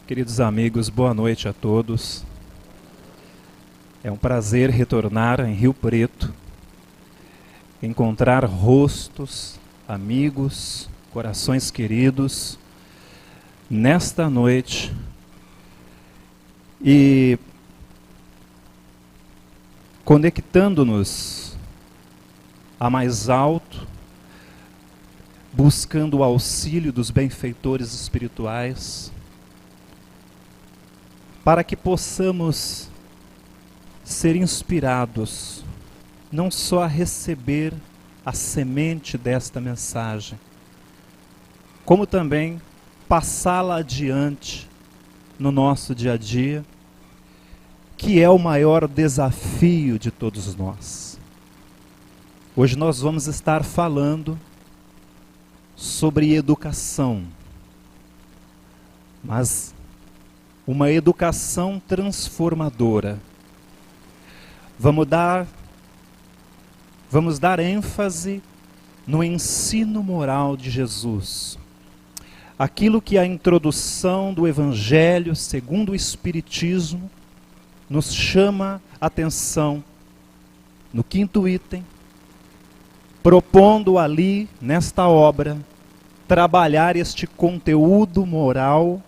Queridos amigos, boa noite a todos. É um prazer retornar em Rio Preto, encontrar rostos, amigos, corações queridos, nesta noite e conectando-nos a mais alto, buscando o auxílio dos benfeitores espirituais, para que possamos ser inspirados, não só a receber a semente desta mensagem, como também passá-la adiante no nosso dia a dia, que é o maior desafio de todos nós. Hoje nós vamos estar falando sobre educação, mas uma educação transformadora. Vamos dar ênfase no ensino moral de Jesus. Aquilo que a introdução do Evangelho segundo o Espiritismo nos chama a atenção no quinto item, propondo ali, nesta obra, trabalhar este conteúdo moral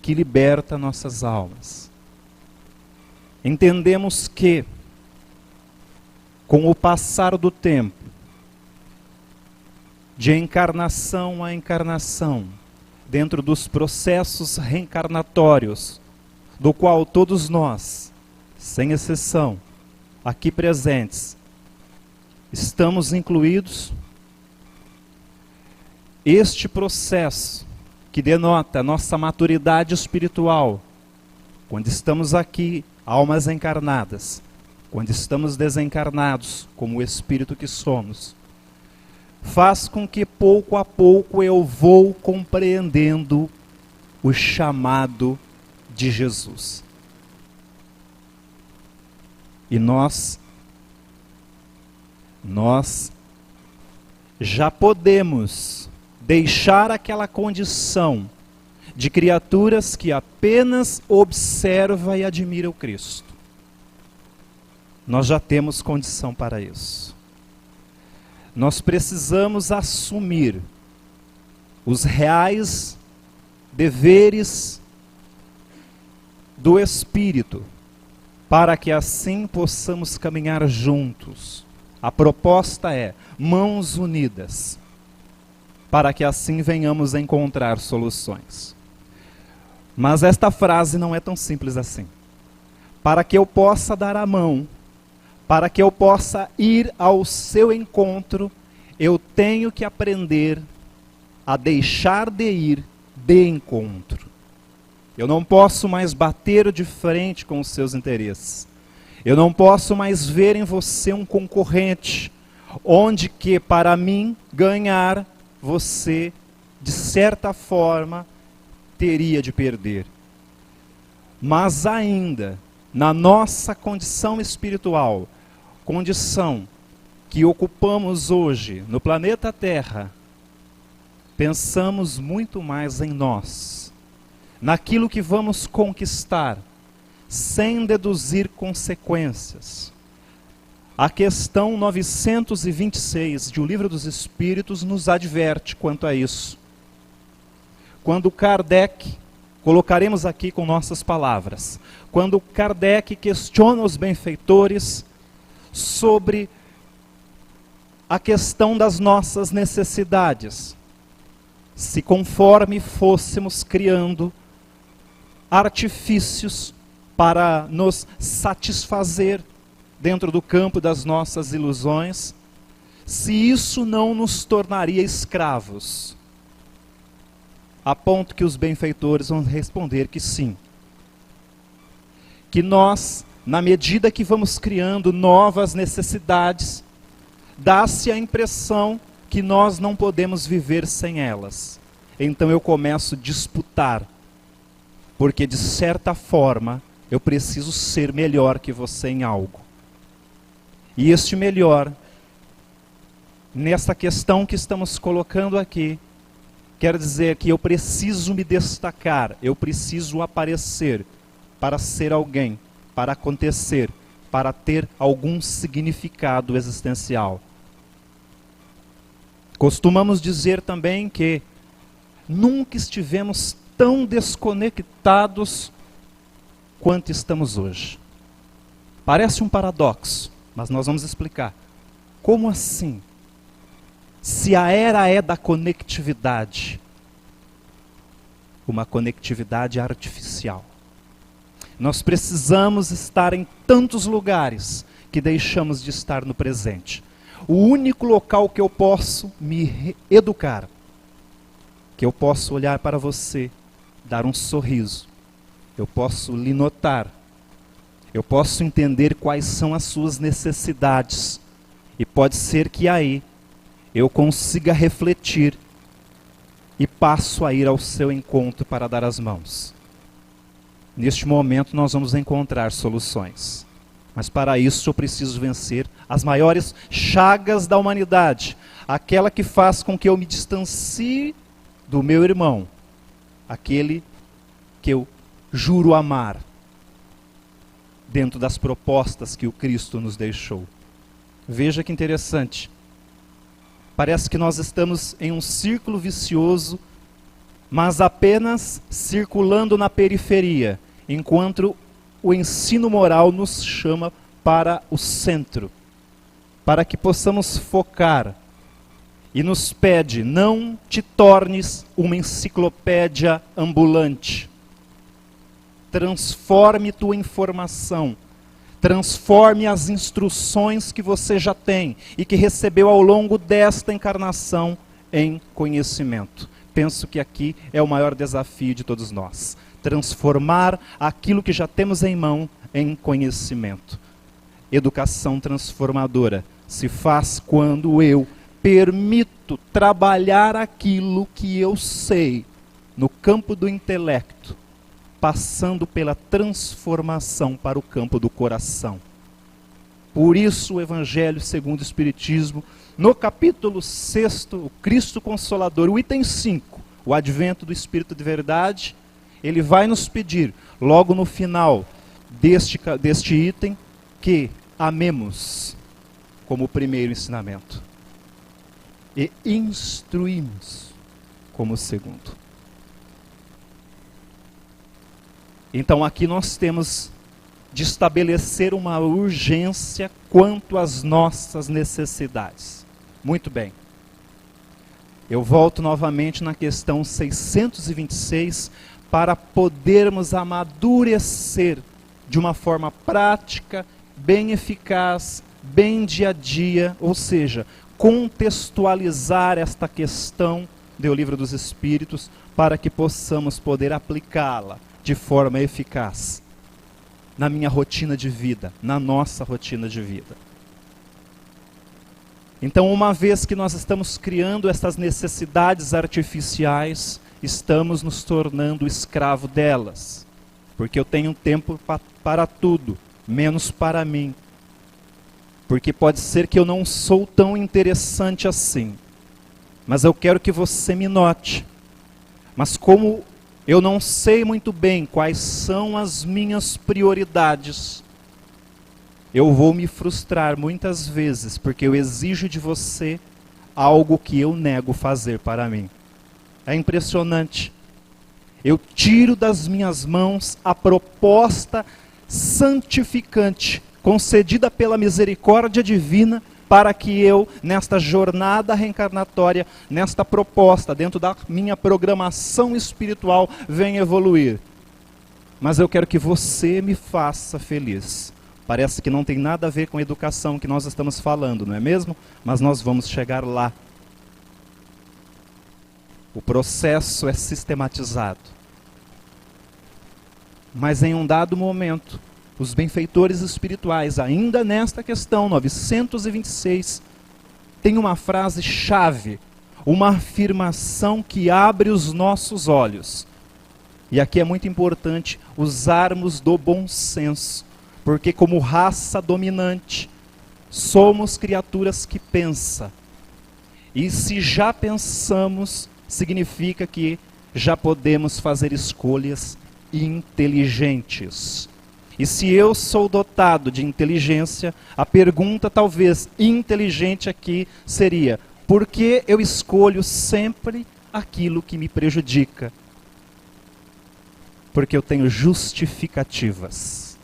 que liberta nossas almas. Entendemos que, com o passar do tempo, de encarnação a encarnação, dentro dos processos reencarnatórios, do qual todos nós, sem exceção, aqui presentes, estamos incluídos, este processo que denota a nossa maturidade espiritual, quando estamos aqui, almas encarnadas, quando estamos desencarnados, como o espírito que somos, faz com que pouco a pouco eu vou compreendendo o chamado de Jesus. E nós já podemos deixar aquela condição de criaturas que apenas observa e admira o Cristo. Nós já temos condição para isso. Nós precisamos assumir os reais deveres do Espírito, para que assim possamos caminhar juntos. A proposta é mãos unidas, para que assim venhamos a encontrar soluções. Mas esta frase não é tão simples assim. Para que eu possa dar a mão, para que eu possa ir ao seu encontro, eu tenho que aprender a deixar de ir de encontro. Eu não posso mais bater de frente com os seus interesses. Eu não posso mais ver em você um concorrente, onde que para mim ganhar, você, de certa forma, teria de perder. Mas ainda, na nossa condição espiritual, condição que ocupamos hoje no planeta Terra, pensamos muito mais em nós, naquilo que vamos conquistar, sem deduzir consequências. A questão 926 de O Livro dos Espíritos nos adverte quanto a isso. Quando Kardec, colocaremos aqui com nossas palavras, quando Kardec questiona os benfeitores sobre a questão das nossas necessidades, se conforme fôssemos criando artifícios para nos satisfazer dentro do campo das nossas ilusões, se isso não nos tornaria escravos, a ponto que os benfeitores vão responder que sim. Que nós, na medida que vamos criando novas necessidades, dá-se a impressão que nós não podemos viver sem elas. Então eu começo a disputar, porque de certa forma eu preciso ser melhor que você em algo. E este melhor, nessa questão que estamos colocando aqui, quer dizer que eu preciso me destacar, eu preciso aparecer para ser alguém, para acontecer, para ter algum significado existencial. Costumamos dizer também que nunca estivemos tão desconectados quanto estamos hoje. Parece um paradoxo, mas nós vamos explicar. Como assim? Se a era é da conectividade, uma conectividade artificial, nós precisamos estar em tantos lugares que deixamos de estar no presente. O único local que eu posso me educar, que eu posso olhar para você, dar um sorriso, eu posso lhe notar, eu posso entender quais são as suas necessidades, e pode ser que aí eu consiga refletir e passo a ir ao seu encontro para dar as mãos. Neste momento nós vamos encontrar soluções. Mas para isso eu preciso vencer as maiores chagas da humanidade. Aquela que faz com que eu me distancie do meu irmão. Aquele que eu juro amar. Dentro das propostas que o Cristo nos deixou. Veja que interessante. Parece que nós estamos em um círculo vicioso, mas apenas circulando na periferia, enquanto o ensino moral nos chama para o centro, para que possamos focar, e nos pede, não te tornes uma enciclopédia ambulante. Transforme tua informação, transforme as instruções que você já tem e que recebeu ao longo desta encarnação em conhecimento. Penso que aqui é o maior desafio de todos nós. Transformar aquilo que já temos em mão em conhecimento. Educação transformadora se faz quando eu permito trabalhar aquilo que eu sei no campo do intelecto, passando pela transformação para o campo do coração. Por isso o Evangelho segundo o Espiritismo, no capítulo 6, o Cristo Consolador, o item 5, o advento do Espírito de Verdade, ele vai nos pedir, logo no final deste item, que amemos como o primeiro ensinamento e instruímos como o segundo. Então aqui nós temos de estabelecer uma urgência quanto às nossas necessidades. Muito bem. Eu volto novamente na questão 626 para podermos amadurecer de uma forma prática, bem eficaz, bem dia a dia, ou seja, contextualizar esta questão do Livro dos Espíritos para que possamos poder aplicá-la de forma eficaz na minha rotina de vida, na nossa rotina de vida. Então, uma vez que nós estamos criando essas necessidades artificiais, estamos nos tornando escravo delas. Porque eu tenho tempo para tudo, menos para mim. Porque pode ser que eu não sou tão interessante assim. Mas eu quero que você me note. Mas como eu não sei muito bem quais são as minhas prioridades, eu vou me frustrar muitas vezes, porque eu exijo de você algo que eu nego fazer para mim. É impressionante. Eu tiro das minhas mãos a proposta santificante, concedida pela misericórdia divina, para que eu, nesta jornada reencarnatória, nesta proposta, dentro da minha programação espiritual, venha evoluir. Mas eu quero que você me faça feliz. Parece que não tem nada a ver com a educação que nós estamos falando, não é mesmo? Mas nós vamos chegar lá. O processo é sistematizado. Mas em um dado momento, os benfeitores espirituais, ainda nesta questão 926, tem uma frase-chave, uma afirmação que abre os nossos olhos. E aqui é muito importante usarmos do bom senso, porque como raça dominante, somos criaturas que pensam. E se já pensamos, significa que já podemos fazer escolhas inteligentes. E se eu sou dotado de inteligência, a pergunta talvez inteligente aqui seria: por que eu escolho sempre aquilo que me prejudica? Porque eu tenho justificativas.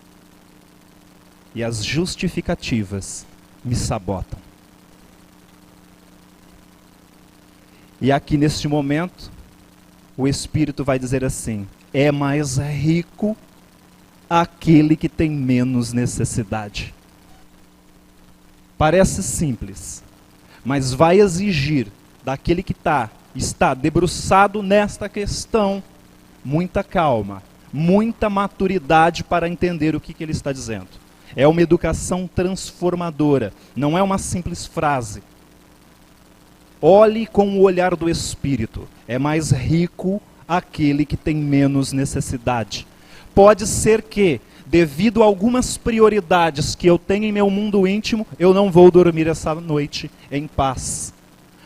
E as justificativas me sabotam. E aqui neste momento, o Espírito vai dizer assim: é mais rico aquele que tem menos necessidade. Parece simples, mas vai exigir daquele que está debruçado nesta questão muita calma, muita maturidade para entender o que ele está dizendo. É uma educação transformadora, não é uma simples frase. Olhe com o olhar do Espírito. É mais rico aquele que tem menos necessidade. Pode ser que, devido a algumas prioridades que eu tenho em meu mundo íntimo, eu não vou dormir essa noite em paz.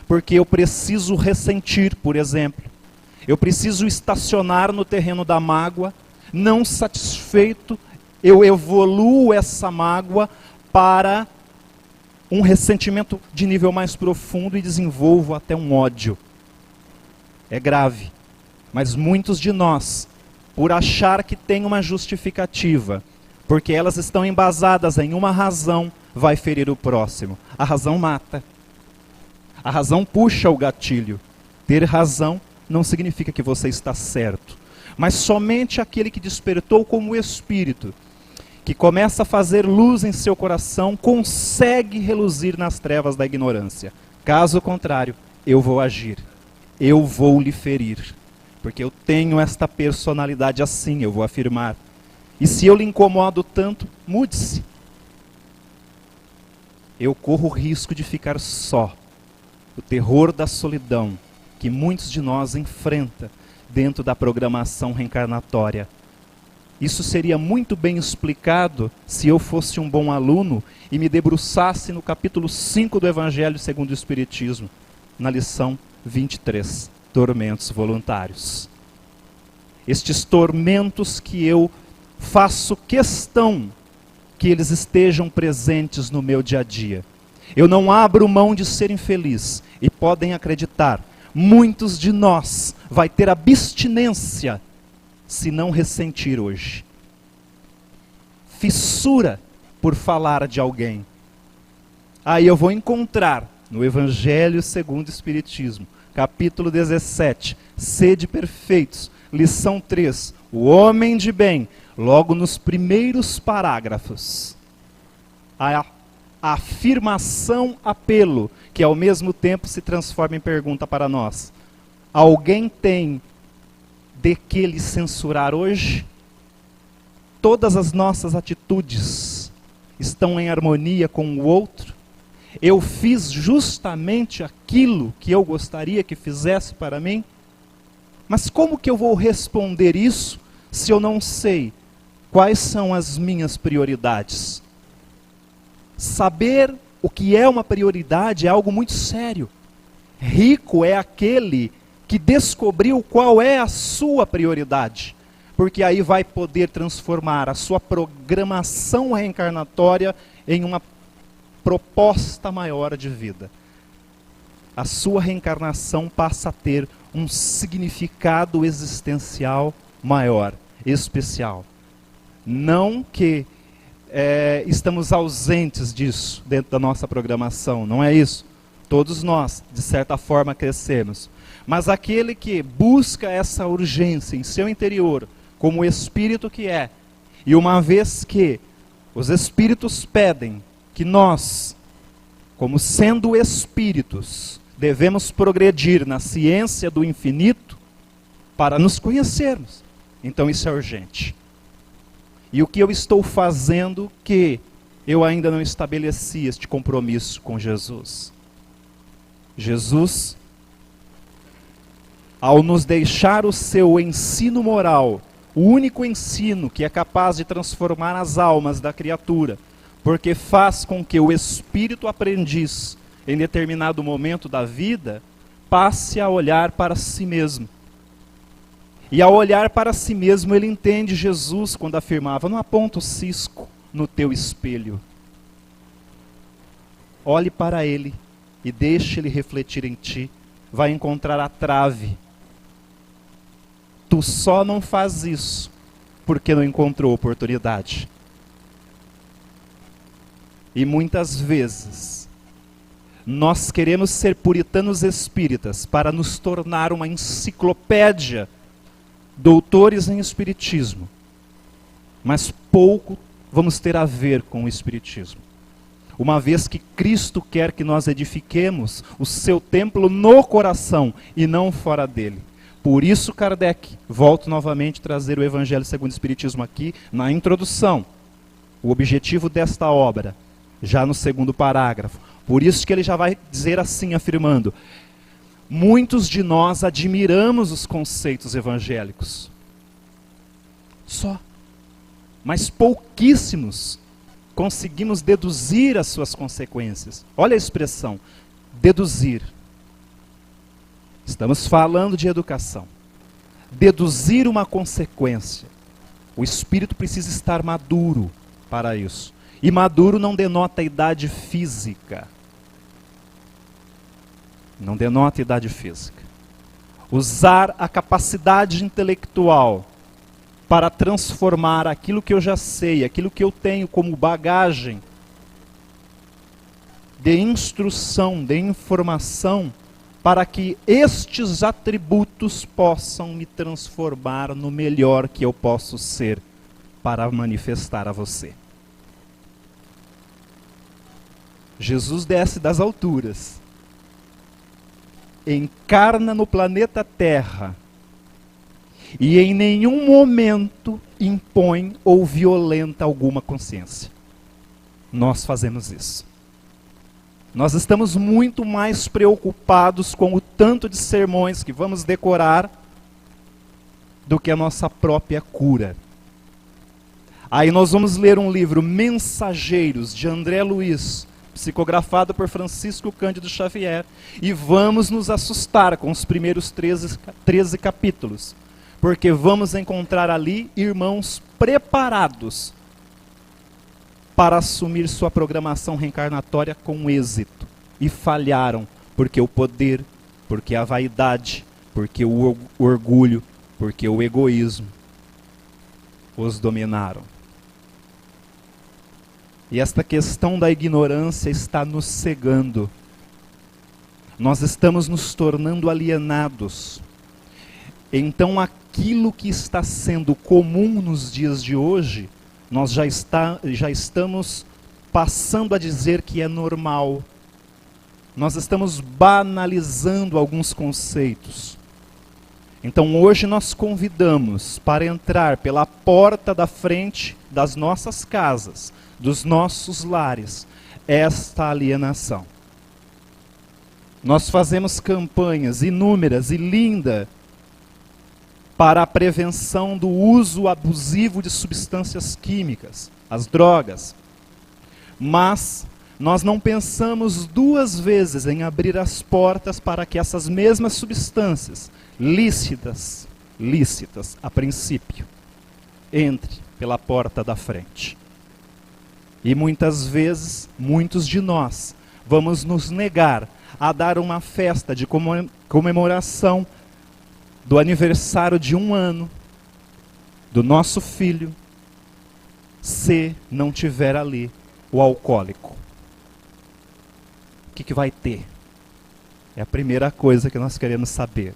Porque eu preciso ressentir, por exemplo. Eu preciso estacionar no terreno da mágoa. Não satisfeito, eu evoluo essa mágoa para um ressentimento de nível mais profundo e desenvolvo até um ódio. É grave. Mas muitos de nós, por achar que tem uma justificativa, porque elas estão embasadas em uma razão, vai ferir o próximo. A razão mata. A razão puxa o gatilho. Ter razão não significa que você está certo. Mas somente aquele que despertou como Espírito, que começa a fazer luz em seu coração, consegue reluzir nas trevas da ignorância. Caso contrário, eu vou agir. Eu vou lhe ferir. Porque eu tenho esta personalidade assim, eu vou afirmar. E se eu lhe incomodo tanto, mude-se. Eu corro o risco de ficar só. O terror da solidão que muitos de nós enfrentam dentro da programação reencarnatória. Isso seria muito bem explicado se eu fosse um bom aluno e me debruçasse no capítulo 5 do Evangelho segundo o Espiritismo, na lição 23, tormentos voluntários. Estes tormentos que eu faço questão que eles estejam presentes no meu dia a dia. Eu não abro mão de ser infeliz. E podem acreditar, muitos de nós vai ter abstinência se não ressentir hoje. Fissura por falar de alguém. Aí eu vou encontrar no Evangelho segundo o Espiritismo, capítulo 17, sede perfeitos, lição 3, o homem de bem, logo nos primeiros parágrafos. A afirmação apelo, que ao mesmo tempo se transforma em pergunta para nós. Alguém tem de que lhe censurar hoje? Todas as nossas atitudes estão em harmonia com o outro? Eu fiz justamente aquilo que eu gostaria que fizesse para mim? Mas como que eu vou responder isso se eu não sei quais são as minhas prioridades? Saber o que é uma prioridade é algo muito sério. Rico é aquele que descobriu qual é a sua prioridade. Porque aí vai poder transformar a sua programação reencarnatória em uma proposta maior de vida. A sua reencarnação passa a ter um significado existencial maior, especial. Não que estamos ausentes disso dentro da nossa programação, não é isso. Todos nós, de certa forma, crescemos. Mas aquele que busca essa urgência em seu interior, como o espírito que é, e uma vez que os espíritos pedem que nós, como sendo espíritos, devemos progredir na ciência do infinito para nos conhecermos. Então isso é urgente. E o que eu estou fazendo que eu ainda não estabeleci este compromisso com Jesus? Jesus, ao nos deixar o seu ensino moral, o único ensino que é capaz de transformar as almas da criatura, porque faz com que o espírito aprendiz, em determinado momento da vida, passe a olhar para si mesmo. E ao olhar para si mesmo, ele entende Jesus quando afirmava: não aponta o cisco no teu espelho. Olhe para ele e deixe ele refletir em ti. Vai encontrar a trave. Tu só não faz isso porque não encontrou oportunidade. E muitas vezes, nós queremos ser puritanos espíritas para nos tornar uma enciclopédia, doutores em espiritismo. Mas pouco vamos ter a ver com o espiritismo. Uma vez que Cristo quer que nós edifiquemos o seu templo no coração e não fora dele. Por isso Kardec, volto novamente a trazer o Evangelho segundo o Espiritismo aqui na introdução. O objetivo desta obra, já no segundo parágrafo. Por isso que ele já vai dizer assim, afirmando: muitos de nós admiramos os conceitos evangélicos. Só. Mas pouquíssimos conseguimos deduzir as suas consequências. Olha a expressão, deduzir. Estamos falando de educação. Deduzir uma consequência. O espírito precisa estar maduro para isso. E maduro não denota idade física. Não denota idade física. Usar a capacidade intelectual para transformar aquilo que eu já sei, aquilo que eu tenho como bagagem de instrução, de informação, para que estes atributos possam me transformar no melhor que eu posso ser para manifestar a você. Jesus desce das alturas, encarna no planeta Terra e em nenhum momento impõe ou violenta alguma consciência. Nós fazemos isso. Nós estamos muito mais preocupados com o tanto de sermões que vamos decorar do que a nossa própria cura. Aí nós vamos ler um livro, Mensageiros, de André Luiz, psicografado por Francisco Cândido Xavier, e vamos nos assustar com os primeiros 13 capítulos, porque vamos encontrar ali irmãos preparados para assumir sua programação reencarnatória com êxito, e falharam, porque o poder, porque a vaidade, porque o orgulho, porque o egoísmo os dominaram. E esta questão da ignorância está nos cegando. Nós estamos nos tornando alienados. Então aquilo que está sendo comum nos dias de hoje, nós já estamos passando a dizer que é normal. Nós estamos banalizando alguns conceitos. Então hoje nós convidamos para entrar pela porta da frente das nossas casas, dos nossos lares, esta alienação. Nós fazemos campanhas inúmeras e lindas para a prevenção do uso abusivo de substâncias químicas, as drogas. Mas nós não pensamos duas vezes em abrir as portas para que essas mesmas substâncias, lícitas a princípio, entre pela porta da frente. E muitas vezes, muitos de nós, vamos nos negar a dar uma festa de comemoração do aniversário de 1 ano do nosso filho, se não tiver ali o alcoólico. O que vai ter? É a primeira coisa que nós queremos saber.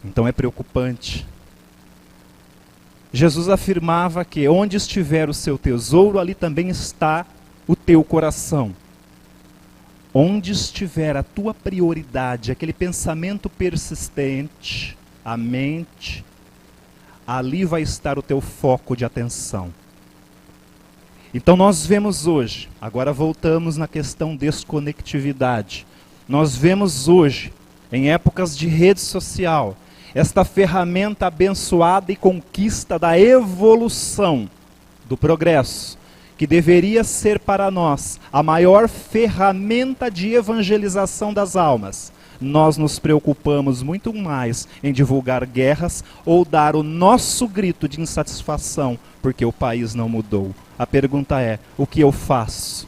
Então é preocupante. Jesus afirmava que onde estiver o seu tesouro, ali também está o teu coração. Onde estiver a tua prioridade, aquele pensamento persistente, a mente, ali vai estar o teu foco de atenção. Então nós vemos hoje, agora voltamos na questão desconectividade, nós vemos hoje, em épocas de rede social, esta ferramenta abençoada e conquista da evolução, do progresso, que deveria ser para nós a maior ferramenta de evangelização das almas, nós nos preocupamos muito mais em divulgar guerras ou dar o nosso grito de insatisfação porque o país não mudou. A pergunta é: o que eu faço?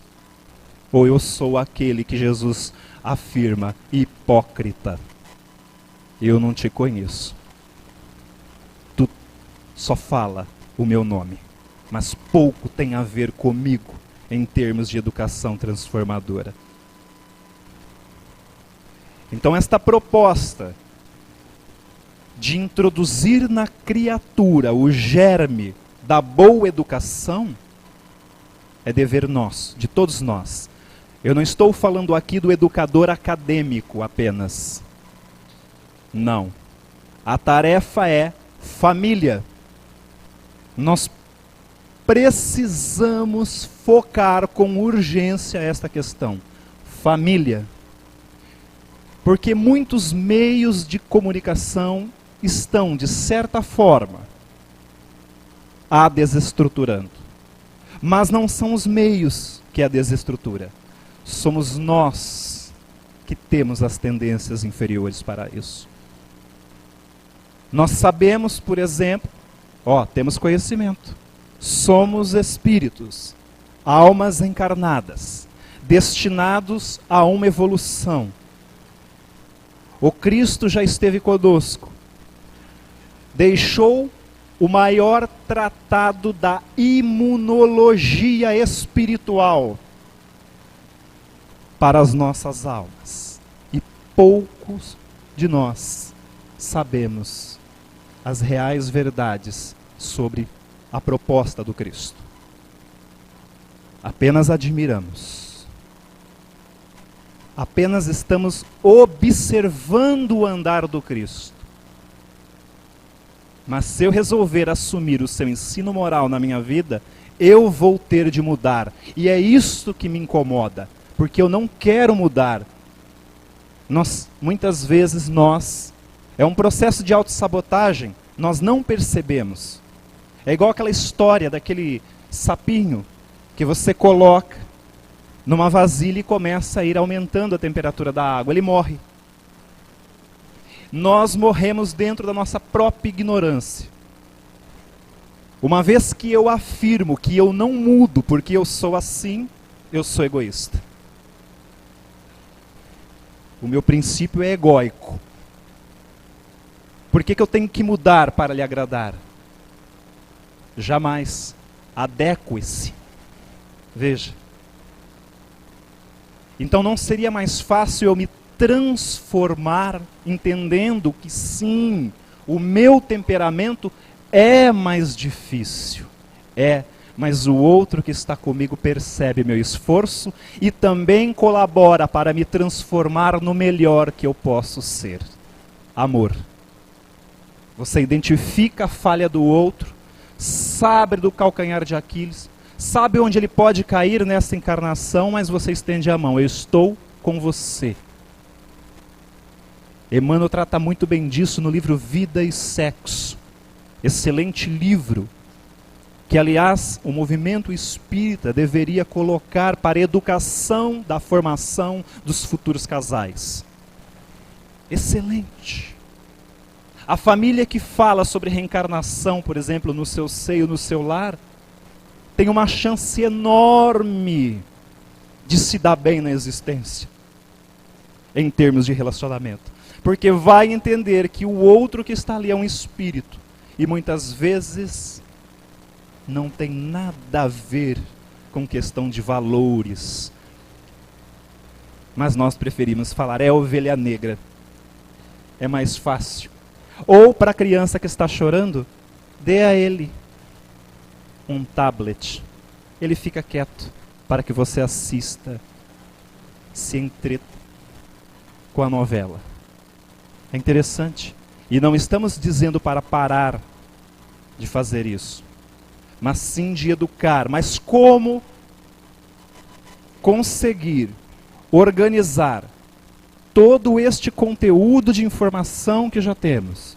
Ou eu sou aquele que Jesus afirma, hipócrita? Eu não te conheço. Tu só fala o meu nome, mas pouco tem a ver comigo em termos de educação transformadora. Então esta proposta de introduzir na criatura o germe da boa educação é dever nosso, de todos nós. Eu não estou falando aqui do educador acadêmico apenas. Não. A tarefa é família. Nós precisamos focar com urgência esta questão. Família. Porque muitos meios de comunicação estão, de certa forma, a desestruturando. Mas não são os meios que a desestrutura. Somos nós que temos as tendências inferiores para isso. Nós sabemos, por exemplo, temos conhecimento. Somos espíritos, almas encarnadas, destinados a uma evolução. O Cristo já esteve conosco. Deixou o maior tratado da imunologia espiritual para as nossas almas. E poucos de nós sabemos as reais verdades sobre a proposta do Cristo. Apenas admiramos. Apenas estamos observando o andar do Cristo. Mas se eu resolver assumir o seu ensino moral na minha vida, eu vou ter de mudar. E é isso que me incomoda, porque eu não quero mudar. Muitas vezes é um processo de autossabotagem, nós não percebemos. É igual aquela história daquele sapinho que você coloca numa vasilha e começa a ir aumentando a temperatura da água, ele morre. Nós morremos dentro da nossa própria ignorância. Uma vez que eu afirmo que eu não mudo porque eu sou assim, eu sou egoísta. O meu princípio é egóico. Por que eu tenho que mudar para lhe agradar? Jamais. Adeque-se. Veja. Então não seria mais fácil eu me transformar, entendendo que sim, o meu temperamento é mais difícil. Mas o outro que está comigo percebe meu esforço e também colabora para me transformar no melhor que eu posso ser. Amor. Você identifica a falha do outro, sabe do calcanhar de Aquiles, sabe onde ele pode cair nessa encarnação, mas você estende a mão. Eu estou com você. Emmanuel trata muito bem disso no livro Vida e Sexo. Excelente livro, que aliás o movimento espírita deveria colocar para a educação da formação dos futuros casais. Excelente. A família que fala sobre reencarnação, por exemplo, no seu seio, no seu lar, tem uma chance enorme de se dar bem na existência, em termos de relacionamento. Porque vai entender que o outro que está ali é um espírito, e muitas vezes não tem nada a ver com questão de valores. Mas nós preferimos falar, é a ovelha negra. É mais fácil. Ou para a criança que está chorando, dê a ele um tablet. Ele fica quieto para que você assista, se entreta com a novela. É interessante. E não estamos dizendo para parar de fazer isso, mas sim de educar. Mas como conseguir organizar todo este conteúdo de informação que já temos,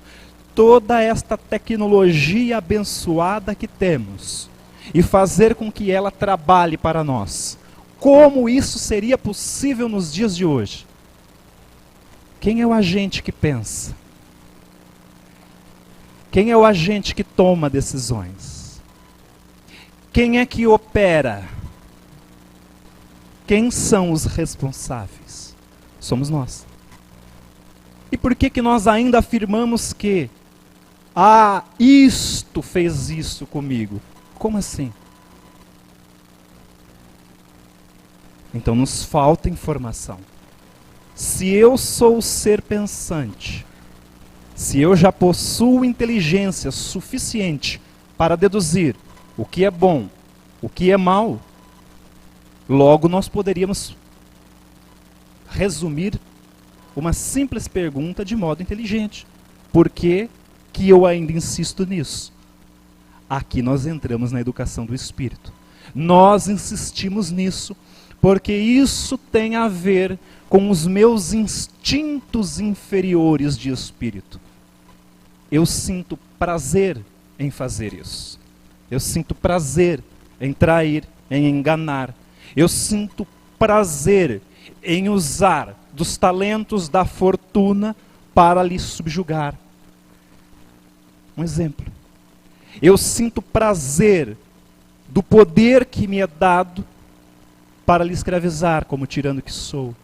toda esta tecnologia abençoada que temos, e fazer com que ela trabalhe para nós. Como isso seria possível nos dias de hoje? Quem é o agente que pensa? Quem é o agente que toma decisões? Quem é que opera? Quem são os responsáveis? Somos nós. E por que nós ainda afirmamos que isto fez isso comigo? Como assim? Então nos falta informação. Se eu sou o ser pensante, se eu já possuo inteligência suficiente para deduzir o que é bom, o que é mal, logo nós poderíamos resumir uma simples pergunta de modo inteligente. Por que eu ainda insisto nisso? Aqui nós entramos na educação do espírito. Nós insistimos nisso porque isso tem a ver com os meus instintos inferiores de espírito. Eu sinto prazer em fazer isso. Eu sinto prazer em trair, em enganar. Eu sinto prazer em usar dos talentos da fortuna para lhe subjugar. Um exemplo. Eu sinto prazer do poder que me é dado para lhe escravizar, como tirano que sou.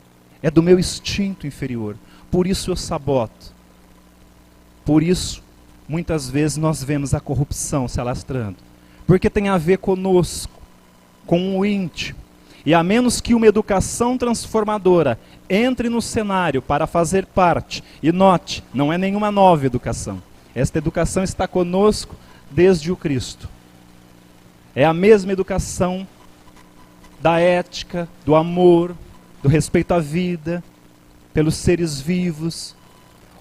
É do meu instinto inferior. Por isso eu saboto. Por isso, muitas vezes nós vemos a corrupção se alastrando. Porque tem a ver conosco, com o íntimo. E a menos que uma educação transformadora entre no cenário para fazer parte, e note, não é nenhuma nova educação. Esta educação está conosco desde o Cristo. É a mesma educação da ética, do amor, do respeito à vida, pelos seres vivos.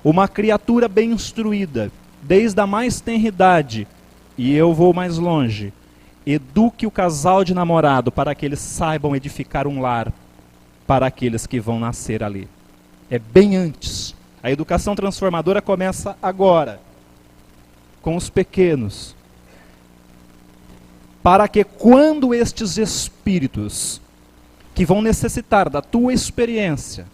Uma criatura bem instruída, desde a mais tenra idade, e eu vou mais longe, eduque o casal de namorado para que eles saibam edificar um lar para aqueles que vão nascer ali. É bem antes. A educação transformadora começa agora, com os pequenos. Para que quando estes espíritos, que vão necessitar da tua experiência,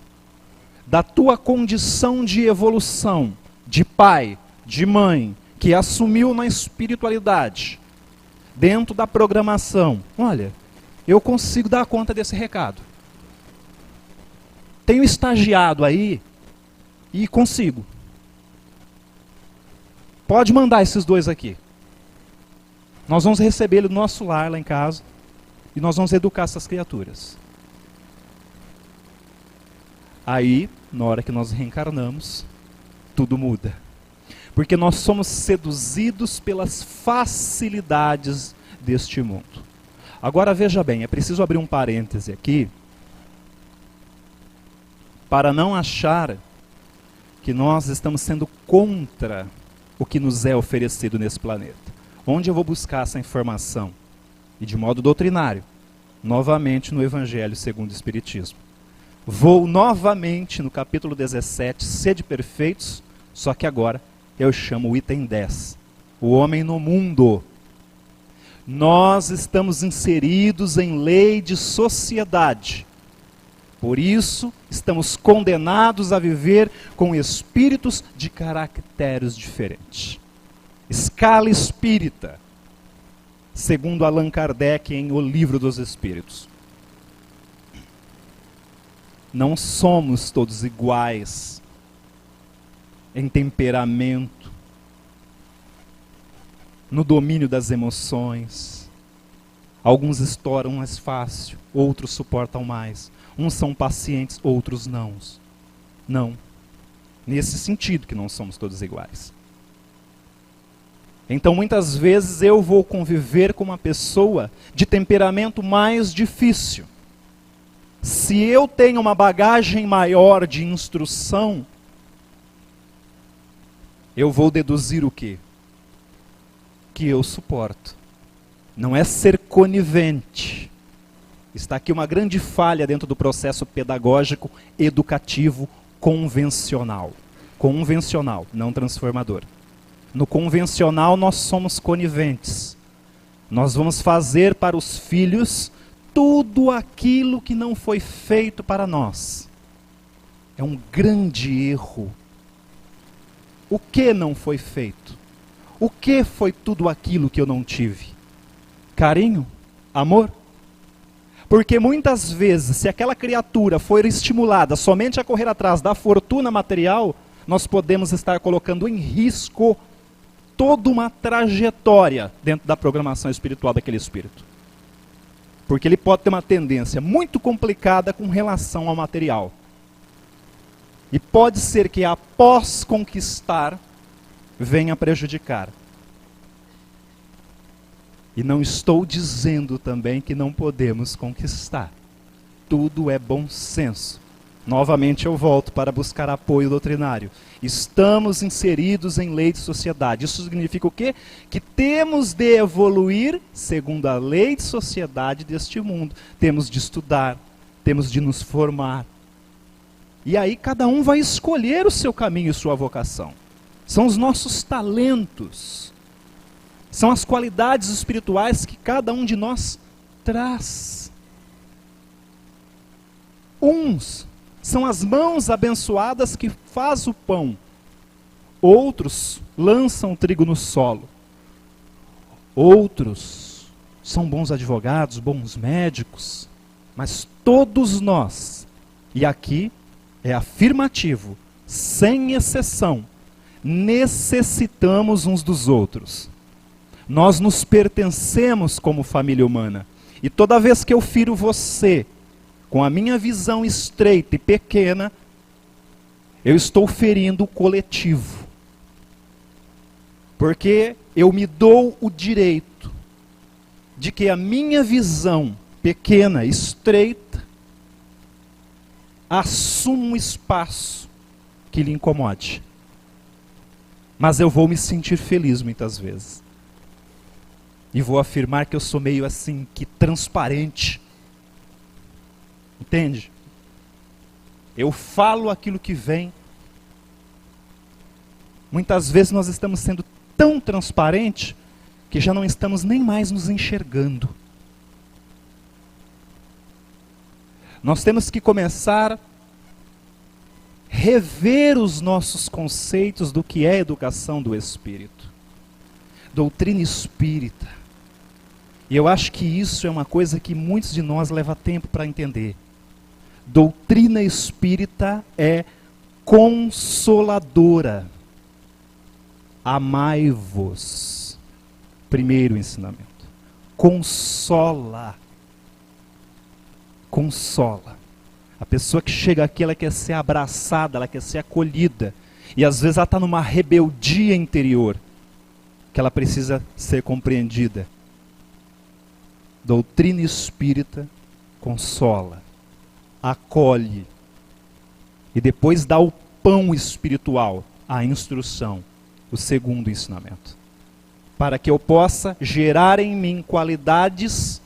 da tua condição de evolução, de pai, de mãe, que assumiu na espiritualidade, dentro da programação, olha, eu consigo dar conta desse recado. Tenho estagiado aí e consigo. Pode mandar esses dois aqui. Nós vamos receber ele no nosso lar, lá em casa, e nós vamos educar essas criaturas. Aí, na hora que nós reencarnamos, tudo muda. Porque nós somos seduzidos pelas facilidades deste mundo. Agora veja bem, é preciso abrir um parêntese aqui, para não achar que nós estamos sendo contra o que nos é oferecido nesse planeta. Onde eu vou buscar essa informação? E de modo doutrinário, novamente no Evangelho segundo o Espiritismo. Vou novamente no capítulo 17, sede perfeitos, só que agora eu chamo o item 10, o homem no mundo. Nós estamos inseridos em lei de sociedade. Por isso, estamos condenados a viver com espíritos de caracteres diferentes. Escala espírita, segundo Allan Kardec em O Livro dos Espíritos. Não somos todos iguais em temperamento, no domínio das emoções. Alguns estouram mais fácil, outros suportam mais. Uns são pacientes, outros não. Não. Nesse sentido que não somos todos iguais. Então muitas vezes eu vou conviver com uma pessoa de temperamento mais difícil. Se eu tenho uma bagagem maior de instrução, eu vou deduzir o quê? Que eu suporto. Não é ser conivente. Está aqui uma grande falha dentro do processo pedagógico, educativo, convencional. Convencional, não transformador. No convencional nós somos coniventes. Nós vamos fazer para os filhos tudo aquilo que não foi feito para nós. É um grande erro. O que não foi feito? O que foi tudo aquilo que eu não tive? Carinho? Amor? Porque muitas vezes, se aquela criatura for estimulada somente a correr atrás da fortuna material, nós podemos estar colocando em risco toda uma trajetória dentro da programação espiritual daquele espírito. Porque ele pode ter uma tendência muito complicada com relação ao material. E pode ser que após conquistar, venha prejudicar. E não estou dizendo também que não podemos conquistar. Tudo é bom senso. Novamente eu volto para buscar apoio doutrinário. Estamos inseridos em lei de sociedade. Isso significa o quê? Que temos de evoluir segundo a lei de sociedade deste mundo. Temos de estudar, temos de nos formar. E aí cada um vai escolher o seu caminho e sua vocação. São os nossos talentos. São as qualidades espirituais que cada um de nós traz. Uns são as mãos abençoadas que faz o pão. Outros lançam o trigo no solo. Outros são bons advogados, bons médicos. Mas todos nós, e aqui é afirmativo, sem exceção, necessitamos uns dos outros. Nós nos pertencemos como família humana. E toda vez que eu firo você, com a minha visão estreita e pequena, eu estou ferindo o coletivo. Porque eu me dou o direito de que a minha visão pequena, estreita, assuma um espaço que lhe incomode. Mas eu vou me sentir feliz muitas vezes. E vou afirmar que eu sou meio assim, que transparente. Entende? Eu falo aquilo que vem. Muitas vezes nós estamos sendo tão transparentes que já não estamos nem mais nos enxergando. Nós temos que começar a rever os nossos conceitos do que é educação do espírito. Doutrina espírita. E eu acho que isso é uma coisa que muitos de nós leva tempo para entender. Doutrina espírita é consoladora. Amai-vos. Primeiro ensinamento. Consola. Consola. A pessoa que chega aqui, ela quer ser abraçada, ela quer ser acolhida. E às vezes ela está numa rebeldia interior, que ela precisa ser compreendida. Doutrina espírita consola, acolhe e depois dá o pão espiritual, a instrução, o segundo ensinamento. Para que eu possa gerar em mim qualidades,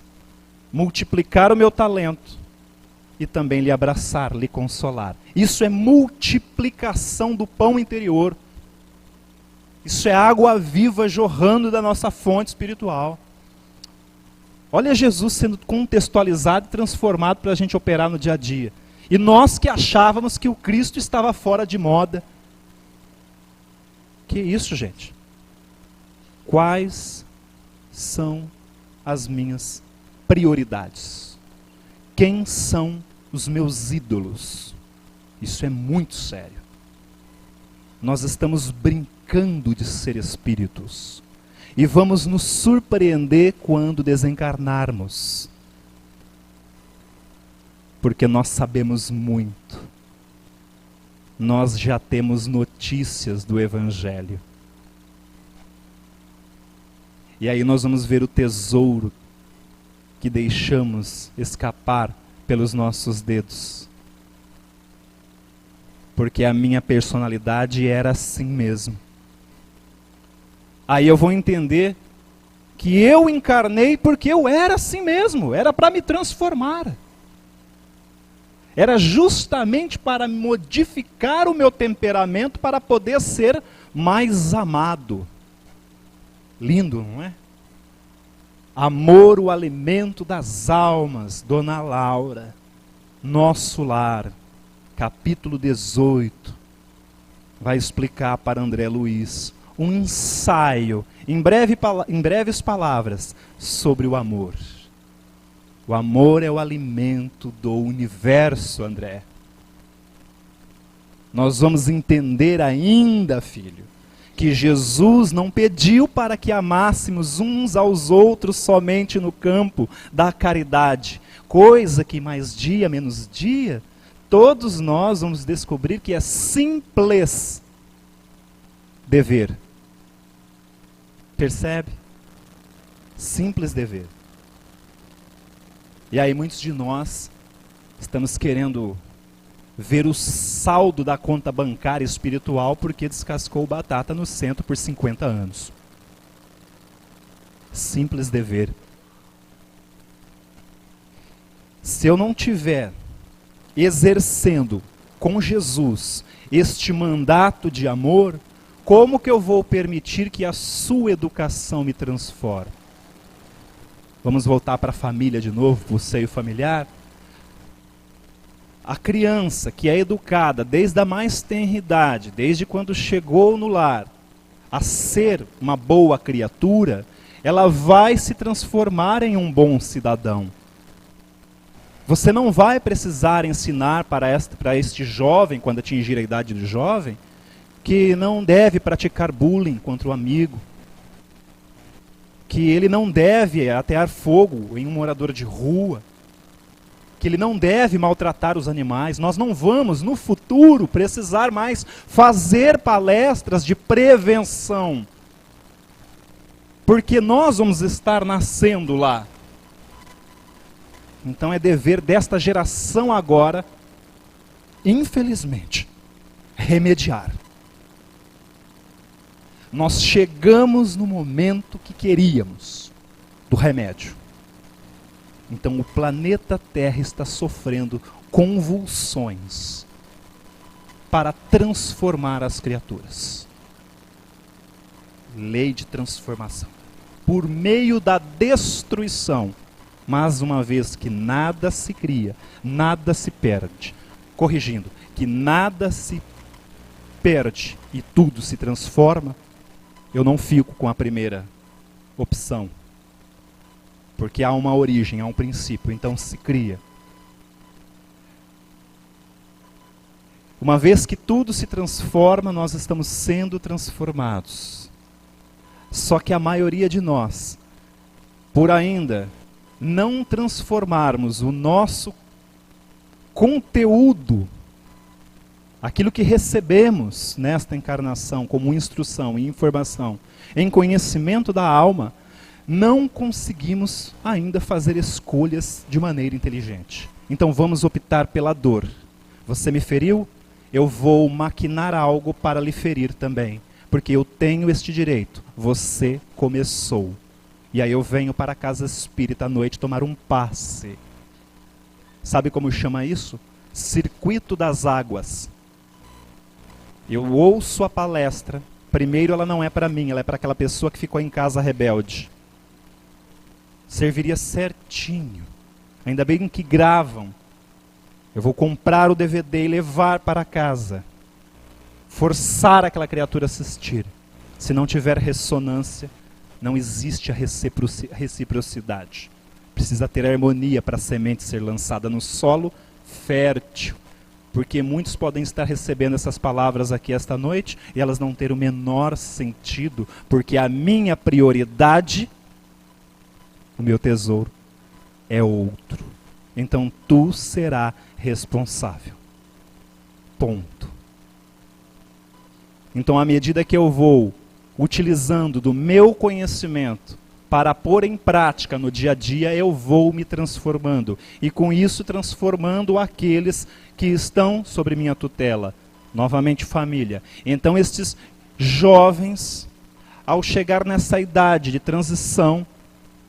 multiplicar o meu talento e também lhe abraçar, lhe consolar. Isso é multiplicação do pão interior. Isso é água viva jorrando da nossa fonte espiritual. Olha Jesus sendo contextualizado e transformado para a gente operar no dia a dia. E nós que achávamos que o Cristo estava fora de moda. Que isso, gente? Quais são as minhas prioridades? Quem são os meus ídolos? Isso é muito sério. Nós estamos brincando de ser espíritos. E vamos nos surpreender quando desencarnarmos. Porque nós sabemos muito. Nós já temos notícias do Evangelho. E aí nós vamos ver o tesouro que deixamos escapar pelos nossos dedos. Porque a minha personalidade era assim mesmo. Aí eu vou entender que eu encarnei porque eu era assim mesmo, era para me transformar. Era justamente para modificar o meu temperamento para poder ser mais amado. Lindo, não é? Amor, o alimento das almas, Dona Laura. Nosso Lar, capítulo 18, vai explicar para André Luiz um ensaio, em breves palavras, sobre o amor. O amor é o alimento do universo, André. Nós vamos entender ainda, filho, que Jesus não pediu para que amássemos uns aos outros somente no campo da caridade, coisa que mais dia, menos dia, todos nós vamos descobrir que é simples dever. Percebe? Simples dever. E aí muitos de nós estamos querendo ver o saldo da conta bancária espiritual porque descascou batata no centro por 50 anos. Simples dever. Se eu não tiver exercendo com Jesus este mandato de amor, como que eu vou permitir que a sua educação me transforme? Vamos voltar para a família de novo, para o seio familiar? A criança que é educada desde a mais tenra idade, desde quando chegou no lar, a ser uma boa criatura, ela vai se transformar em um bom cidadão. Você não vai precisar ensinar para este jovem, quando atingir a idade do jovem, que não deve praticar bullying contra o amigo, que ele não deve atear fogo em um morador de rua, que ele não deve maltratar os animais. Nós não vamos, no futuro, precisar mais fazer palestras de prevenção, porque nós vamos estar nascendo lá. Então é dever desta geração agora, infelizmente, remediar. Nós chegamos no momento que queríamos do remédio. Então o planeta Terra está sofrendo convulsões para transformar as criaturas. Lei de transformação. Por meio da destruição. Mas uma vez que nada se cria, nada se perde. Corrigindo, que nada se perde e tudo se transforma, eu não fico com a primeira opção. Porque há uma origem, há um princípio, então se cria. Uma vez que tudo se transforma, nós estamos sendo transformados. Só que a maioria de nós, por ainda não transformarmos o nosso conteúdo, aquilo que recebemos nesta encarnação como instrução e informação, em conhecimento da alma, não conseguimos ainda fazer escolhas de maneira inteligente. Então vamos optar pela dor. Você me feriu? Eu vou maquinar algo para lhe ferir também, porque eu tenho este direito. Você começou. E aí eu venho para a casa espírita à noite tomar um passe. Sabe como chama isso? Circuito das águas. Eu ouço a palestra. Primeiro ela não é para mim, ela é para aquela pessoa que ficou em casa rebelde. Serviria certinho. Ainda bem que gravam. Eu vou comprar o DVD e levar para casa. Forçar aquela criatura a assistir. Se não tiver ressonância, não existe a reciprocidade. Precisa ter harmonia para a semente ser lançada no solo fértil. Porque muitos podem estar recebendo essas palavras aqui esta noite e elas não terem o menor sentido, porque a minha prioridade, o meu tesouro, é outro. Então tu será responsável. Ponto. Então à medida que eu vou utilizando do meu conhecimento para pôr em prática no dia a dia, eu vou me transformando. E com isso transformando aqueles que estão sobre minha tutela. Novamente família. Então estes jovens, ao chegar nessa idade de transição,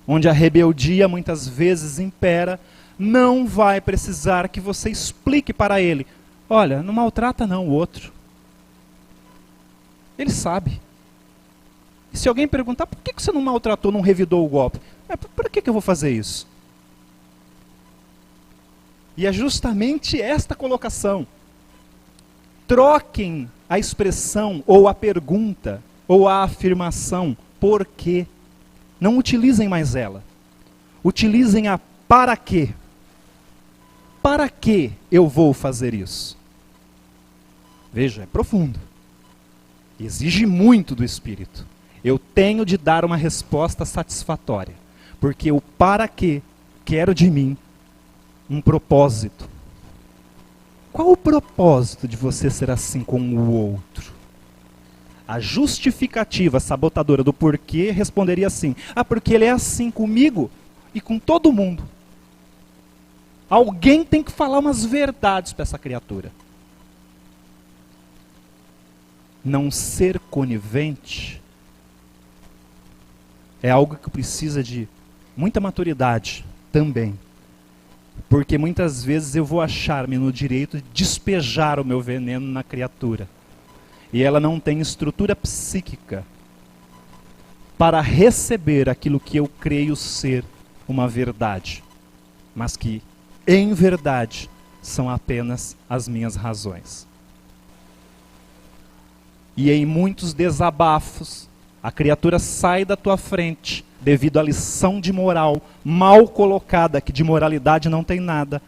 onde a rebeldia muitas vezes impera, não vai precisar que você explique para ele. Olha, não maltrata não o outro. Ele sabe. E se alguém perguntar, por que você não maltratou, não revidou o golpe? Para que eu vou fazer isso? E é justamente esta colocação. Troquem a expressão, ou a pergunta, ou a afirmação, por quê? Não utilizem mais ela. Utilizem a para quê. Para que eu vou fazer isso? Veja, é profundo. Exige muito do Espírito. Eu tenho de dar uma resposta satisfatória. Porque o para que quero de mim um propósito. Qual o propósito de você ser assim com o outro? A justificativa sabotadora do porquê responderia assim: porque ele é assim comigo e com todo mundo. Alguém tem que falar umas verdades para essa criatura. Não ser conivente é algo que precisa de muita maturidade também. Porque muitas vezes eu vou achar-me no direito de despejar o meu veneno na criatura. E ela não tem estrutura psíquica para receber aquilo que eu creio ser uma verdade. Mas que, em verdade, são apenas as minhas razões. E em muitos desabafos, a criatura sai da tua frente devido à lição de moral mal colocada, que de moralidade não tem nada,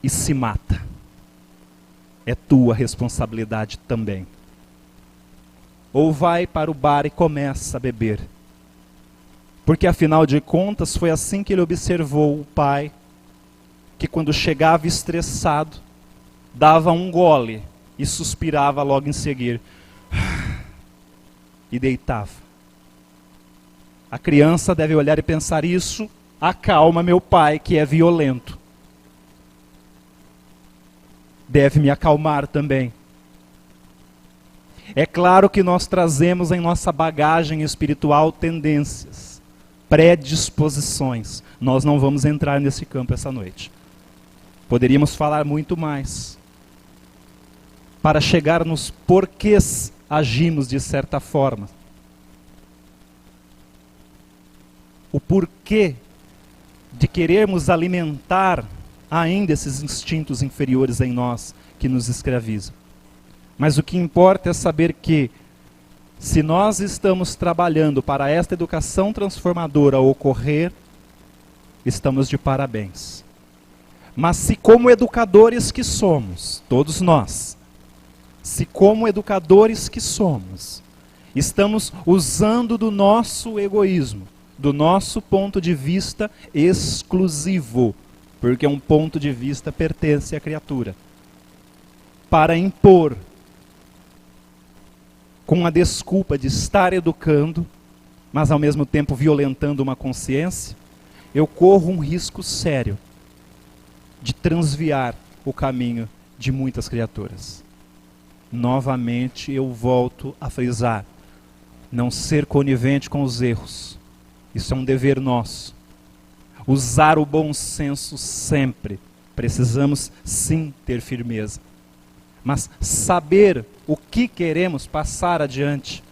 e se mata. É tua responsabilidade também. Ou vai para o bar e começa a beber. Porque afinal de contas foi assim que ele observou o pai, que quando chegava estressado, dava um gole e suspirava logo em seguida. E deitava. A criança deve olhar e pensar: isso acalma meu pai, que é violento. Deve me acalmar também. É claro que nós trazemos em nossa bagagem espiritual tendências, predisposições. Nós não vamos entrar nesse campo essa noite. Poderíamos falar muito mais. Para chegar nos porquês agimos de certa forma. O porquê de querermos alimentar ainda esses instintos inferiores em nós que nos escravizam. Mas o que importa é saber que, se nós estamos trabalhando para esta educação transformadora ocorrer, estamos de parabéns. Mas se como educadores que somos, todos nós, se como educadores que somos, estamos usando do nosso egoísmo, do nosso ponto de vista exclusivo, porque um ponto de vista pertence à criatura, para impor, com a desculpa de estar educando, mas ao mesmo tempo violentando uma consciência, eu corro um risco sério de transviar o caminho de muitas criaturas. Novamente eu volto a frisar: não ser conivente com os erros. Isso é um dever nosso. Usar o bom senso sempre. Precisamos sim ter firmeza. Mas saber o que queremos passar adiante.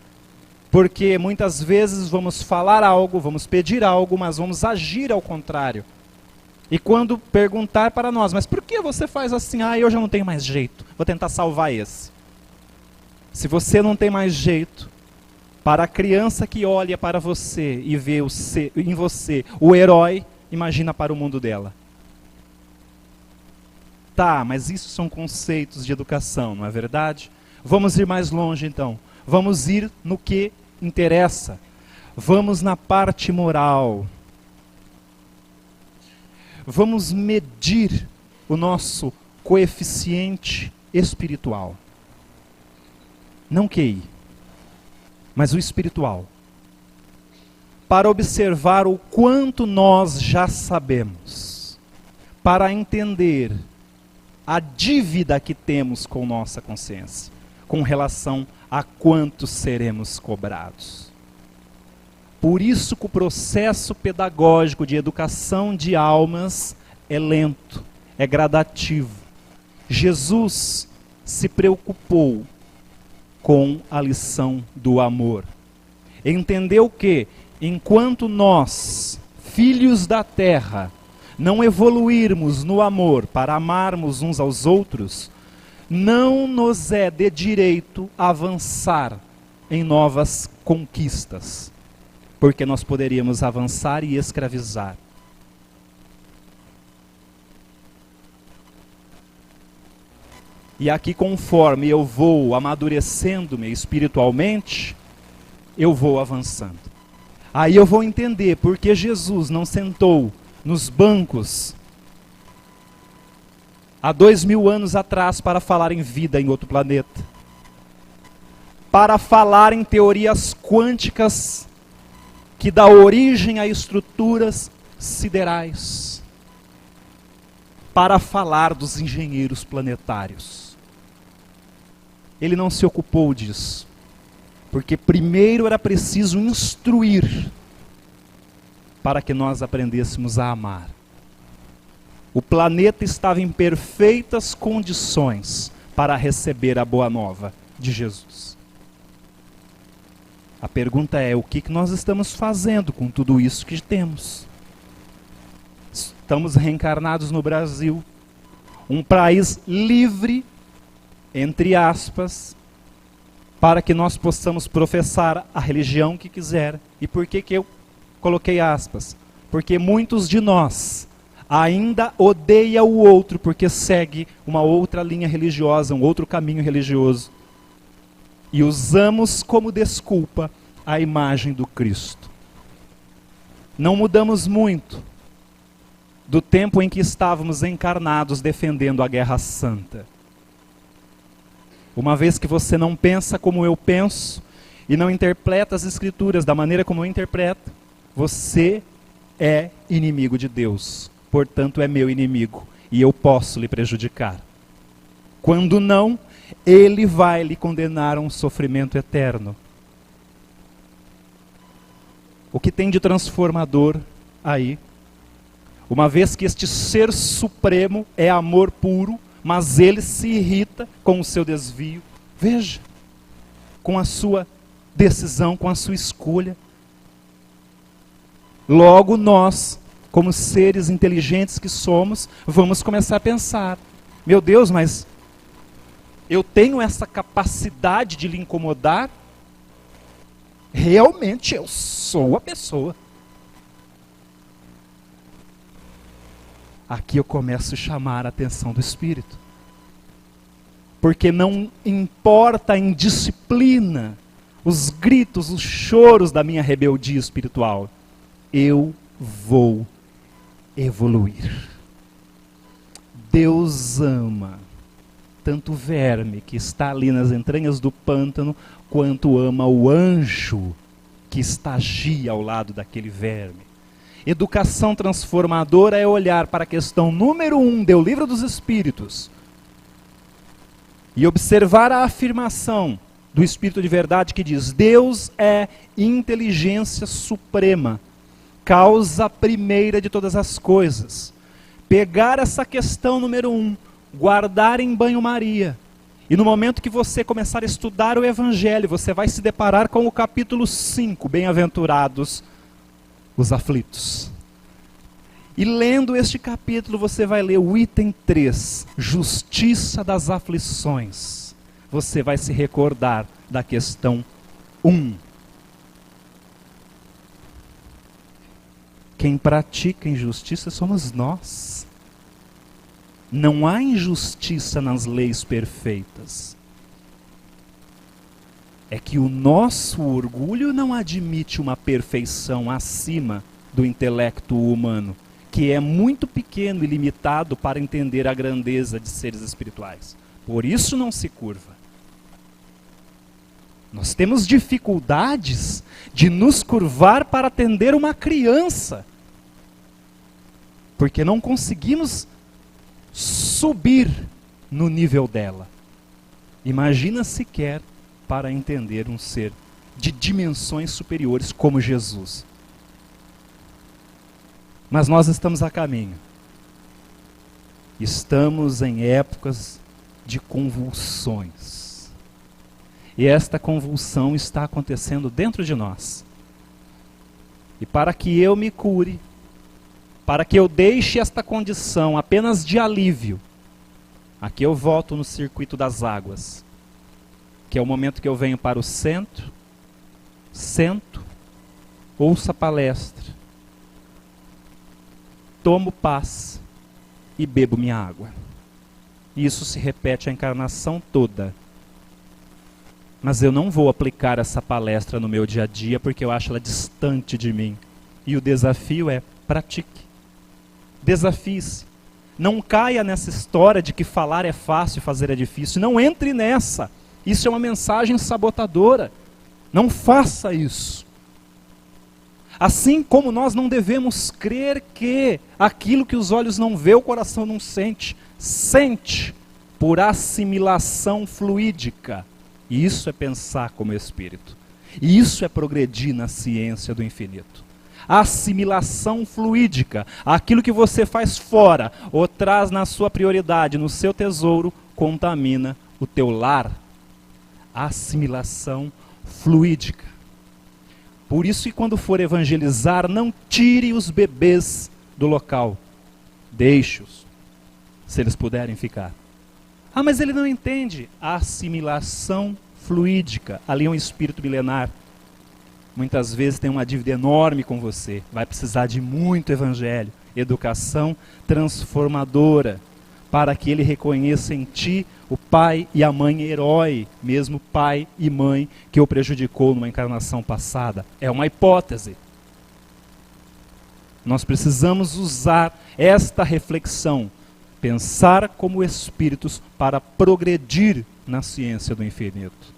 Porque muitas vezes vamos falar algo, vamos pedir algo, mas vamos agir ao contrário. E quando perguntar para nós: mas por que você faz assim? Eu já não tenho mais jeito, vou tentar salvar esse. Se você não tem mais jeito, para a criança que olha para você e vê em você o herói, imagina para o mundo dela. Tá, mas isso são conceitos de educação, não é verdade? Vamos ir mais longe então. Vamos ir no que interessa. Vamos na parte moral. Vamos medir o nosso coeficiente espiritual. Não QI, mas o espiritual. Para observar o quanto nós já sabemos. Para entender a dívida que temos com nossa consciência, com relação a quanto seremos cobrados. Por isso que o processo pedagógico de educação de almas é lento, é gradativo. Jesus se preocupou com a lição do amor. entendeu que, enquanto nós, filhos da terra, não evoluirmos no amor para amarmos uns aos outros, não nos é de direito avançar em novas conquistas, porque nós poderíamos avançar e escravizar. E aqui, conforme eu vou amadurecendo-me espiritualmente, eu vou avançando. Aí eu vou entender porque Jesus não sentou nos bancos há 2000 anos atrás para falar em vida em outro planeta, para falar em teorias quânticas que dá origem a estruturas siderais, para falar dos engenheiros planetários. Ele não se ocupou disso, porque primeiro era preciso instruir para que nós aprendêssemos a amar. O planeta estava em perfeitas condições para receber a boa nova de Jesus. A pergunta é, o que nós estamos fazendo com tudo isso que temos? Estamos reencarnados no Brasil, um país livre, entre aspas, para que nós possamos professar a religião que quiser. E por que eu coloquei aspas? Porque muitos de nós ainda odeiam o outro, porque segue uma outra linha religiosa, um outro caminho religioso. E usamos como desculpa a imagem do Cristo. Não mudamos muito do tempo em que estávamos encarnados defendendo a Guerra Santa. Uma vez que você não pensa como eu penso e não interpreta as Escrituras da maneira como eu interpreto, você é inimigo de Deus. Portanto, é meu inimigo e eu posso lhe prejudicar. Quando não, ele vai lhe condenar a um sofrimento eterno. O que tem de transformador aí? Uma vez que este ser supremo é amor puro, mas ele se irrita com o seu desvio. Veja, com a sua decisão, com a sua escolha. Logo nós, como seres inteligentes que somos, vamos começar a pensar, meu Deus, mas eu tenho essa capacidade de lhe incomodar? Realmente eu sou a pessoa. Aqui eu começo a chamar a atenção do Espírito. Porque não importa a indisciplina, os gritos, os choros da minha rebeldia espiritual. Eu vou evoluir. Deus ama tanto o verme que está ali nas entranhas do pântano, quanto ama o anjo que estagia ao lado daquele verme. Educação transformadora é olhar para a questão número 1 do Livro dos Espíritos e observar a afirmação do Espírito de Verdade que diz: Deus é inteligência suprema, causa primeira de todas as coisas. Pegar essa questão número 1, guardar em banho-maria, e no momento que você começar a estudar o Evangelho, você vai se deparar com o capítulo 5, Bem-aventurados os aflitos. E lendo este capítulo, você vai ler o item 3, Justiça das aflições. Você vai se recordar da questão 1. Quem pratica injustiça somos nós. Não há injustiça nas leis perfeitas. É que o nosso orgulho não admite uma perfeição acima do intelecto humano, que é muito pequeno e limitado para entender a grandeza de seres espirituais. Por isso não se curva. Nós temos dificuldades de nos curvar para atender uma criança, porque não conseguimos subir no nível dela. Imagina sequer para entender um ser de dimensões superiores como Jesus. Mas nós estamos a caminho. Estamos em épocas de convulsões. E esta convulsão está acontecendo dentro de nós. E para que eu me cure, para que eu deixe esta condição apenas de alívio, aqui eu volto no circuito das águas, que é o momento que eu venho para o centro, sento, ouço a palestra, tomo paz e bebo minha água. E isso se repete a encarnação toda. Mas eu não vou aplicar essa palestra no meu dia a dia porque eu acho ela distante de mim. E o desafio é: pratique. Desafie-se. Não caia nessa história de que falar é fácil e fazer é difícil. Não entre nessa. Isso é uma mensagem sabotadora. Não faça isso. Assim como nós não devemos crer que aquilo que os olhos não vê, o coração não sente. Sente por assimilação fluídica. E isso é pensar como espírito. E isso é progredir na ciência do infinito. Assimilação fluídica. Aquilo que você faz fora ou traz na sua prioridade, no seu tesouro, contamina o teu lar. Assimilação fluídica. Por isso que quando for evangelizar, não tire os bebês do local. Deixe-os, se eles puderem ficar. Ah, mas ele não entende. Assimilação fluídica. Ali é um espírito milenar. Muitas vezes tem uma dívida enorme com você. Vai precisar de muito evangelho. Educação transformadora. Para que ele reconheça em ti o pai e a mãe herói. Mesmo pai e mãe que o prejudicou numa encarnação passada. É uma hipótese. Nós precisamos usar esta reflexão. Pensar como espíritos para progredir na ciência do infinito.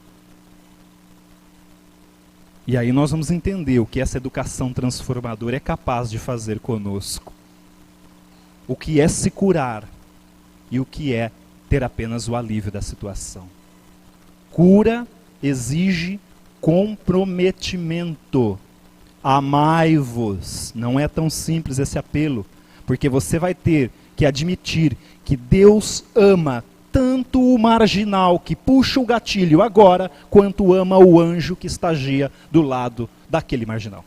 E aí nós vamos entender o que essa educação transformadora é capaz de fazer conosco. O que é se curar e o que é ter apenas o alívio da situação. Cura exige comprometimento. Amai-vos. Não é tão simples esse apelo, porque você vai ter que admitir que Deus ama tanto o marginal que puxa o gatilho agora, quanto ama o anjo que estagia do lado daquele marginal.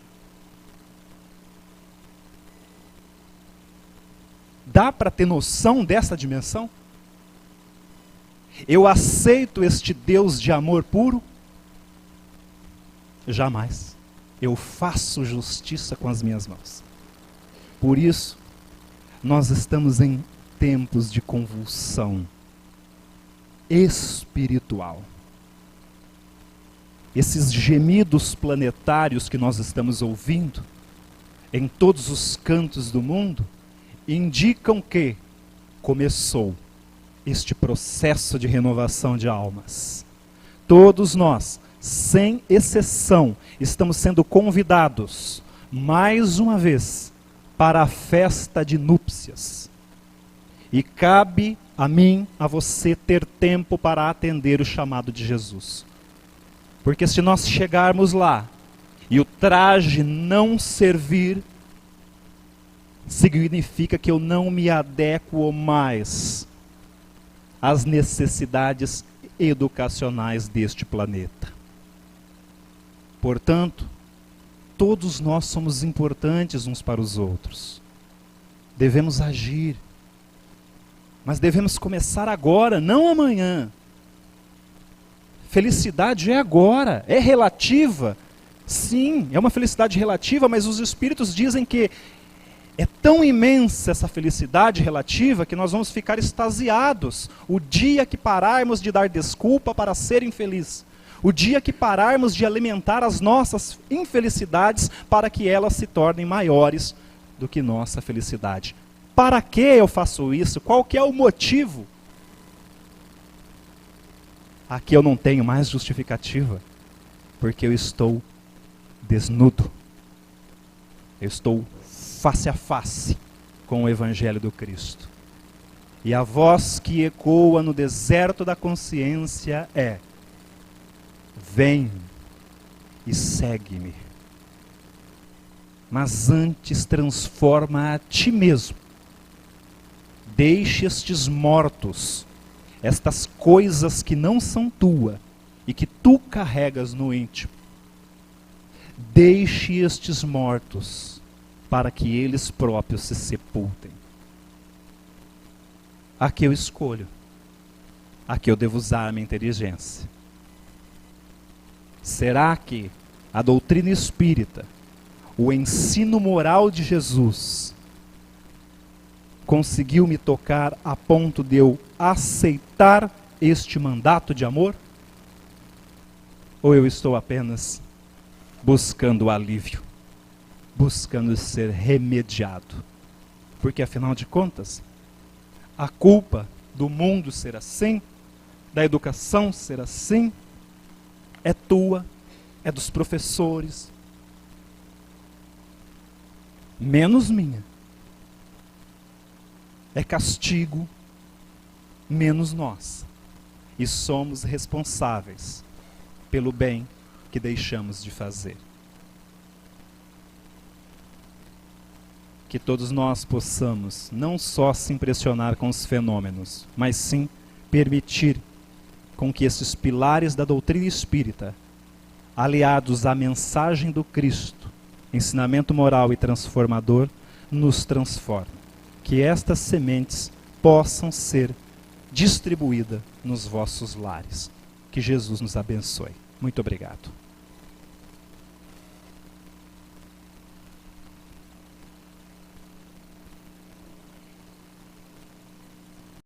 Dá para ter noção dessa dimensão? Eu aceito este Deus de amor puro? Jamais. Eu faço justiça com as minhas mãos. Por isso, nós estamos em tempos de convulsão espiritual. Esses gemidos planetários que nós estamos ouvindo em todos os cantos do mundo indicam que começou este processo de renovação de almas. Todos nós, sem exceção, estamos sendo convidados mais uma vez para a festa de núpcias. E cabe a mim, a você, ter tempo para atender o chamado de Jesus. Porque se nós chegarmos lá e o traje não servir, significa que eu não me adequo mais às necessidades educacionais deste planeta. Portanto, todos nós somos importantes uns para os outros. Devemos agir. Mas devemos começar agora, não amanhã. Felicidade é agora, é relativa. Sim, é uma felicidade relativa, mas os espíritos dizem que é tão imensa essa felicidade relativa que nós vamos ficar extasiados o dia que pararmos de dar desculpa para ser infeliz. O dia que pararmos de alimentar as nossas infelicidades para que elas se tornem maiores do que nossa felicidade. Para que eu faço isso? Qual que é o motivo? Aqui eu não tenho mais justificativa, porque eu estou desnudo. Eu estou face a face com o Evangelho do Cristo. E a voz que ecoa no deserto da consciência é: vem e segue-me. Mas antes transforma a ti mesmo. Deixe estes mortos, estas coisas que não são tua, e que tu carregas no íntimo. Deixe estes mortos para que eles próprios se sepultem. Aqui eu escolho. Aqui eu devo usar a minha inteligência. Será que a doutrina espírita, o ensino moral de Jesus, conseguiu me tocar a ponto de eu aceitar este mandato de amor? Ou eu estou apenas buscando alívio, buscando ser remediado? Porque afinal de contas, a culpa do mundo ser assim, da educação ser assim, é tua, é dos professores, menos minha. É castigo, menos nós. E somos responsáveis pelo bem que deixamos de fazer. Que todos nós possamos não só se impressionar com os fenômenos, mas sim permitir com que esses pilares da doutrina espírita, aliados à mensagem do Cristo, ensinamento moral e transformador, nos transformem. Que estas sementes possam ser distribuídas nos vossos lares. Que Jesus nos abençoe. Muito obrigado.